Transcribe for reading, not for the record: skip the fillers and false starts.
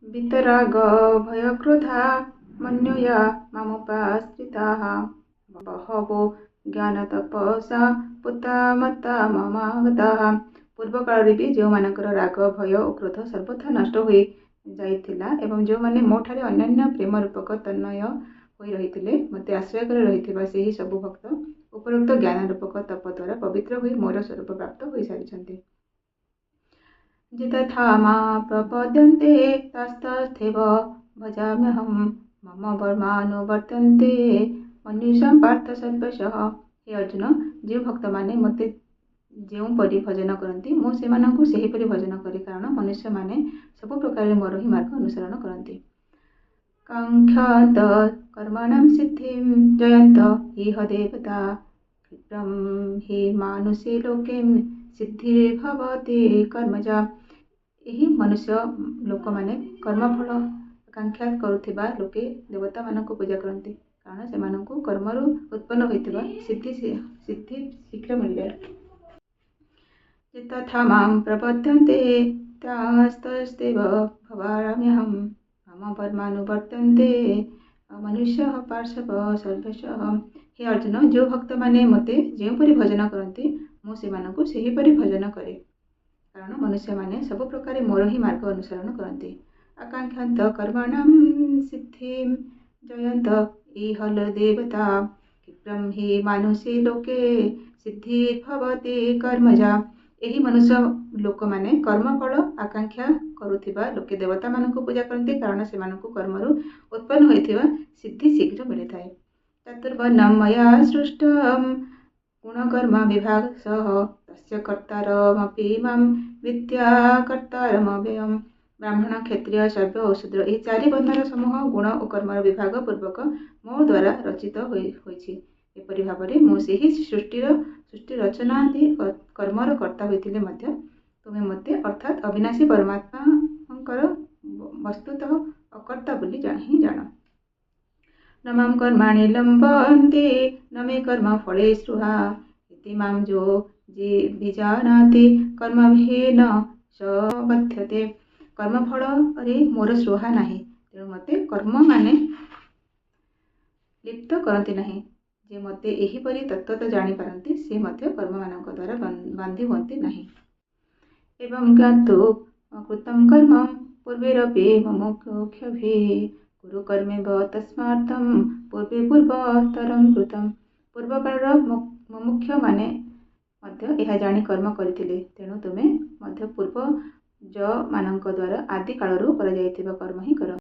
वितराग भय क्रोधा मन्योया मामुपाश्रिताः बहवो ज्ञान तपसा पुता मता ममागताः। पूर्व काल भी जो मानकर राग भय और क्रोध सर्वथा नष्ट हो जाइथिला एवं जो माने मोठारे अन्यान्य प्रेम रूपक तन्मय होई रहिथिले मते आश्रय कर रहिथिबा सेही सब भक्त उपरोक्त ज्ञान रूपक तप द्वारा पवित्र होई मोर स्वरूप प्राप्त होई सारिछन्ति। जितथा मा प्रपद्यन्ते तस्तस्थैव भजाम्यहं मम वर्मानुवर्तन्ते मनुष्यं पार्थ सर्वशः। हे अर्जुन, जो भक्त माने मते जो परि भजन करती मु सेमानंकु सेही परि भजन करे, कारण मनुष्य माने सब प्रकार मोर ही मार्ग अनुसरण करती। कांक्षात कर्मणां सिद्धिं जयन्त इह देवता क्षिप्रं हि मानुषे लोके सिद्धिर्भवति कर्मजा। यही मनुष्य लोक माने कर्मफल आकांक्षा करुथिबा लोके देवता मानक पूजा करती, कारण से मानक कर्मरु उत्पन्न होइतिबा सिद्धि शीघ्र मिल जाए। तथा मां प्रपद्यन्ते तास्तस्तेव भवाम्यहं मम वर्मानुवर्तन्ते मनुष्यः पार्श्व सर्वशः। हे अर्जुन, जो भक्त माने मते जेपरि भजन करती मु सेमानकु सेही परि भजन करे, कारण मनुष्य माने सब प्रकार मोर ही मार्ग अनुसरण करती। आकांक्षांत कर्मणां सिद्धिं जयन्त इह देवता क्षिप्रं हि मानुषे लोके सिद्धिर्भवति कर्मजा। यही मनुष्य लोक माने कर्मफल आकांक्षा करुथिबा लोके देवता मानक पूजा करती, कारण से मानक कर्मरु उत्पन्न होइथिबा सिद्धि शीघ्र मिलिथाए। चतुर्वर्णं मया सृष्टं गुणकर्म विभाग सह तस्य कर्तारमपि मां विद्या कर्तारमव्ययम्। ब्राह्मण क्षत्रिय शैव और शूद्र यह चारि वर्णर समूह गुण और कर्मर विभाग पूर्वक मो द्वारा रचित होइछि। एपरि भाବରେ मु सेही सृष्टि रचना आदि कर्मर कर्ता होइथिले मध्य तुमे मते अर्थात अविनाशी परमात्मा वस्तुतः अकर्ता बोली ही जान। न मां कर्माणि लम्बन्ति न मे कर्म फले स्पृहा इति मां जो विजानाति कर्मभिर्न स बध्यते। कर्मफल अरे मोर स्पृहा नाही, तेणु मते कर्म माने लिप्त करती नहीं। जे मते एहीपरि तत्त्वतः जानी पारंती से मध्य कर्म मानक द्वारा बांधी हुअन्ति नहीं। एवं ज्ञातो कृतं कर्म पूर्वेरपि मुमुक्षुभिः कुरु कर्मेव तस्मार्थं पूर्वे पूर्वतरं कृतं। पूर्व कालर मुमुक्ष माने मध्य यह जानी कर्म करथिले, तेणु तुमे मध्य पूर्व ज मानक द्वारा आदि कालरू करा जाइथिबा कर्म ही कर।